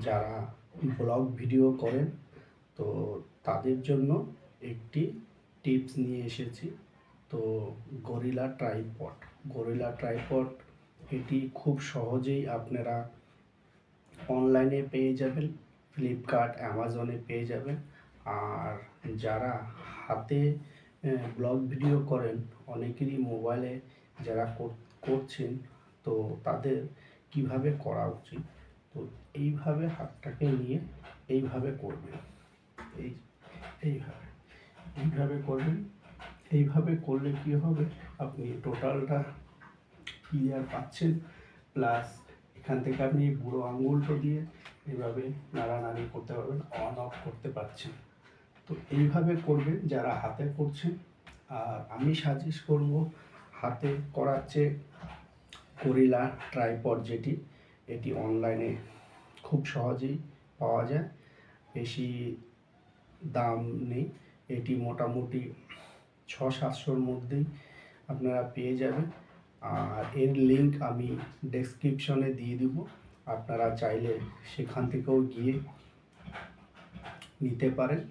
যারা blog video করেন, তো তাদের জন্য একটি টিপস নিয়ে এসেছি। তো গরিলা ট্রাইপড এটি খুব সহজেই আপনারা অনলাইনে পেয়ে যাবেন, ফ্লিপকার্ট অ্যামাজনে পেয়ে যাবেন। আর যারা হাতে ব্লগ ভিডিও করেন, অনেকেরই মোবাইলে যারা করছেন, তো তাদের কিভাবে করা উচিত, তো এইভাবে হাতটাকে নিয়ে এইভাবে করবেন, এই এইভাবে এইভাবে করবেন। এইভাবে করলে কি হবে, আপনি টোটালটা ক্লিয়ার পাচ্ছেন, প্লাস এখান থেকে আপনি বুড়ো আঙুলটা দিয়ে এভাবে নাড়ানাড়ি করতে পারবেন, অন অফ করতে পারছেন। তো এইভাবে করবেন যারা হাতে করছেন। আর আমি সাজেস্ট করব হাতে করার চেয়ে গরিলা ট্রাইপড যেটি, এটি অনলাইনে খুব সহজেই পাওয়া যায়, বেশি দাম নেই। এটি মোটামুটি 600-700-র মধ্যেই আপনারা পেয়ে যাবেন। আর এর লিঙ্ক আমি ডেসক্রিপশনে দিয়ে দিব, আপনারা চাইলে সেখান থেকেও গিয়ে নিতে পারেন।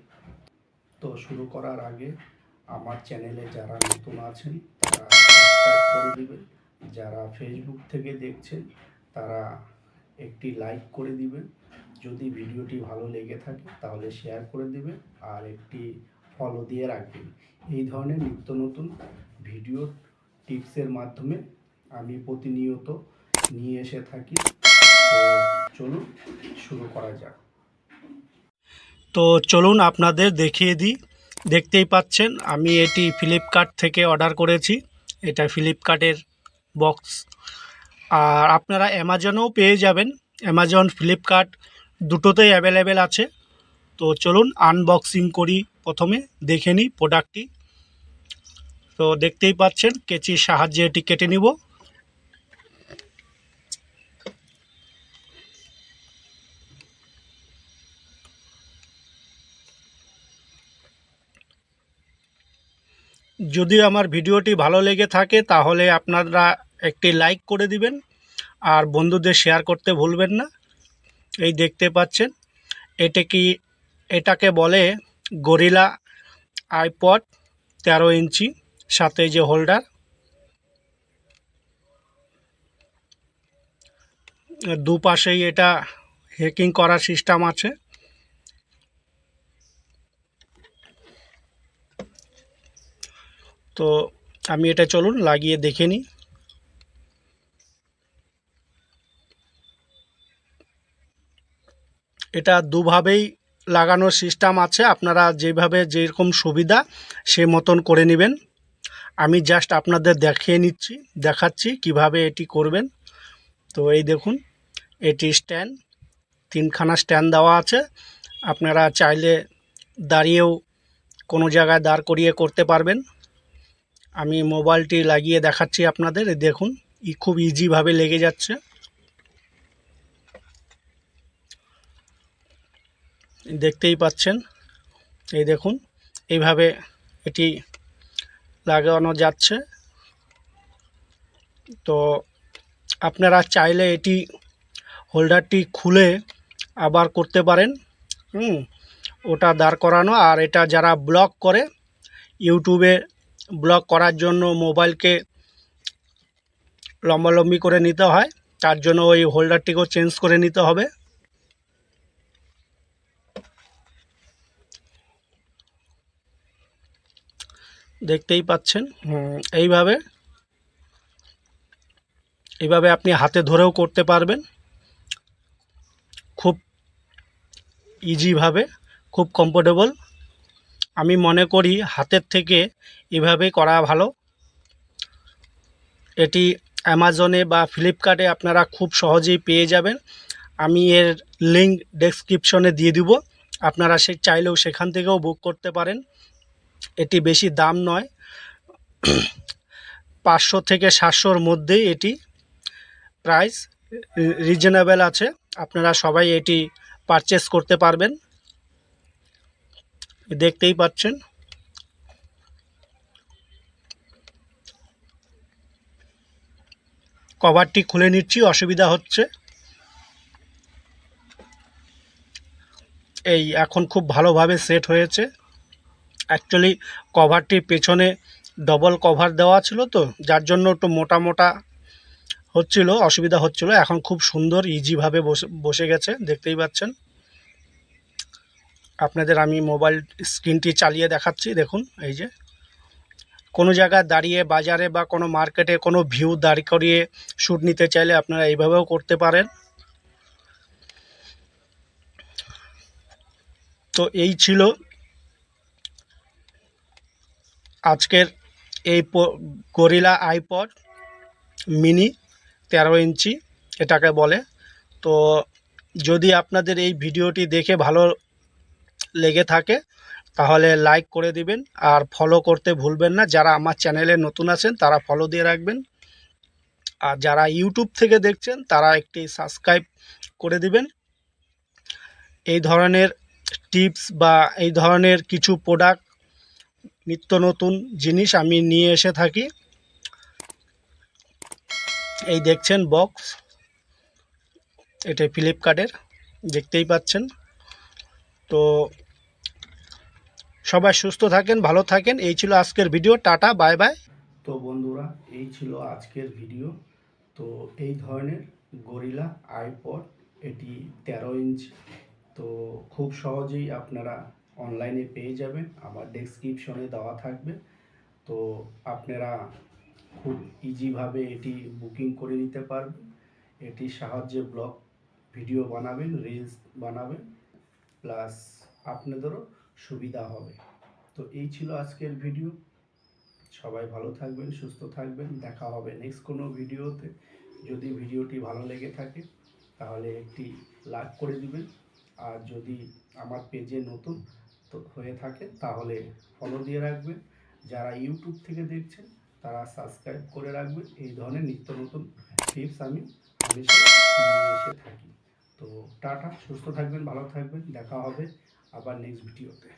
তো শুরু করার আগে আমার চ্যানেলে যারা নতুন আছেন তারা সাবস্ক্রাইব করে দিবেন, যারা ফেসবুক থেকে দেখছেন তারা একটি লাইক করে দিবেন, যদি ভিডিওটি ভালো লেগে থাকে তাহলে শেয়ার করে দিবেন, আর একটি ফলো দিয়ে রাখবেন। এই ধরনের নিত্য নতুন ভিডিও টিপসের মাধ্যমে আমি প্রতিনিয়ত নিয়ে এসে থাকি। তো চলুন শুরু করা যাক। তো চলুন আপনাদের দেখিয়ে দিই। দেখতেই পাচ্ছেন আমি এটি ফ্লিপকার্ট থেকে অর্ডার করেছি, এটা ফ্লিপকার্টের বক্স। আর আপনারা অ্যামাজনেও পেয়ে যাবেন, অ্যামাজন ফ্লিপকার্ট দুটোতেই অ্যাভেলেবেল আছে। তো চলুন আনবক্সিং করি, প্রথমে দেখে নিই প্রোডাক্টটি। তো দেখতেই পাচ্ছেন কেচির সাহায্যে এটি কেটে নিব। যদি আমার ভিডিওটি ভালো লেগে থাকে তাহলে আপনারা একটি লাইক করে দিবেন, আর বন্ধুদের শেয়ার করতে ভুলবেন না। এই দেখতে পাচ্ছেন এটাকে বলে গরিলা আইপড 13 ইঞ্চি, সাথে যে হোল্ডার, দুপাশেই এটা হ্যাকিং করার সিস্টেম আছে। তো আমি এটা চলুন লাগিয়ে দেখে নিই। এটা দুভাবেই লাগানোর সিস্টেম আছে, আপনারা যেভাবে যেরকম সুবিধা সে মতন করে নেবেন। আমি জাস্ট আপনাদের দেখাচ্ছি কিভাবে এটি করবেন। তো এই দেখুন, এটি স্ট্যান্ড, তিনখানা স্ট্যান্ড দেওয়া আছে। আপনারা চাইলে দাঁড়িয়েও কোনো জায়গায় দাঁড় করিয়ে করতে পারবেন। আমি মোবাইলটি লাগিয়ে দেখাচ্ছি আপনাদের। এই দেখুন, খুব ইজিভাবে লেগে যাচ্ছে। দেখতেই পাচ্ছেন, এই দেখুন এইভাবে এটি লাগানো যাচ্ছে। তো আপনারা চাইলে এটি হোল্ডারটি খুলে আবার করতে পারেন। ওটা দাঁড় করানো। আর এটা যারা ব্লগ করে, ইউটিউবে ব্লগ করার জন্য মোবাইলকে লম্বালম্বি করে নিতে হয়, তার জন্য ওই হোল্ডারটিকেও চেঞ্জ করে নিতে হবে। দেখতেই পাচ্ছেন, এইভাবে আপনি হাতে ধরেও করতে পারবেন, খুব ইজিভাবে, খুব কমফোর্টেবল। আমি মনে করি হাতের থেকে এভাবেই করা ভালো। এটি অ্যামাজনে বা ফ্লিপকার্টে আপনারা খুব সহজেই পেয়ে যাবেন। আমি এর লিঙ্ক ডেসক্রিপশনে দিয়ে দিব, আপনারা চাইলেও সেখান থেকেও বুক করতে পারেন। এটি বেশি দাম নয়, 500 থেকে 700-র মধ্যেই এটি প্রাইস, রিজনেবল আছে। আপনারা সবাই এটি পারচেস করতে পারবেন। দেখতেই পাচ্ছেন, কভারটি খুলে নিচ্ছি, অসুবিধা হচ্ছে। এই এখন খুব ভালোভাবে সেট হয়েছে। অ্যাকচুয়ালি কভারটির পেছনে ডবল কভার দেওয়া ছিল, তো যার জন্য একটু মোটা মোটা হচ্ছিল, অসুবিধা হচ্ছিল। এখন খুব সুন্দর ইজিভাবে বসে বসে গেছে, দেখতেই পাচ্ছেন। আপনাদের আমি মোবাইল স্ক্রিনটি চালিয়ে দেখাচ্ছি, দেখুন। এই যে কোনো জায়গায় দাঁড়িয়ে বাজারে বা কোনো মার্কেটে কোনো ভিউ দাঁড় করিয়ে শ্যুট নিতে চাইলে আপনারা এইভাবেও করতে পারেন। তো এই ছিল আজকের এই গরিলা আইপড মিনি 13 ইঞ্চি এটাকে বলে। তো যদি আপনাদের এই ভিডিওটি দেখে ভালো লেগে থাকে তাহলে লাইক করে দিবেন, আর ফলো করতে ভুলবেন না। যারা আমার চ্যানেলে নতুন আছেন তারা ফলো দিয়ে রাখবেন, আর যারা ইউটিউব থেকে দেখছেন তারা একটি সাবস্ক্রাইব করে দিবেন। এই ধরনের টিপস বা এই ধরনের কিছু প্রোডাক্ট, নিত্য নতুন জিনিস আমি নিয়ে এসে থাকি। এই দেখছেন বক্স, এটা ফ্লিপকার্টের, দেখতেই পাচ্ছেন। তো সবাই সুস্থ থাকেন, ভালো থাকেন। এই ছিল আজকের ভিডিও। Tata, bye bye. তো বন্ধুরা, এই ছিল আজকের ভিডিও। তো এই ধরনের গরিলা আইপড, এটি 13 ইঞ্চি। তো খুব সহজেই আপনারা অনলাইনে পেয়ে যাবেন, আমার ডেসক্রিপশনে দেওয়া থাকবে। তো আপনারা খুব ইজিভাবে এটি বুকিং করে নিতে পারবেন। এটির সাহায্যে ব্লগ ভিডিও বানাবেন, রিলস বানাবেন, প্লাস আপনাদেরও সুবিধা হবে। তো এই ছিল আজকের ভিডিও। সবাই ভালো থাকবেন, সুস্থ থাকবেন। দেখা হবে নেক্সট কোনো ভিডিওতে। যদি ভিডিওটি ভালো লেগে থাকে তাহলে একটি লাইক করে দিবেন, আর যদি আমার পেজে নতুন তো হয়ে থাকে তাহলে ফলো দিয়ে রাখবেন। যারা ইউটিউব থেকে দেখছেন তারা সাবস্ক্রাইব করে রাখবেন। এই ধরনের নিত্য নতুন টিপস আমি হামেশা নিয়ে এসে থাকি। তো টাটা, সুস্থ থাকবেন, ভালো থাকবেন। দেখা হবে আবার নেক্সট ভিডিওতে।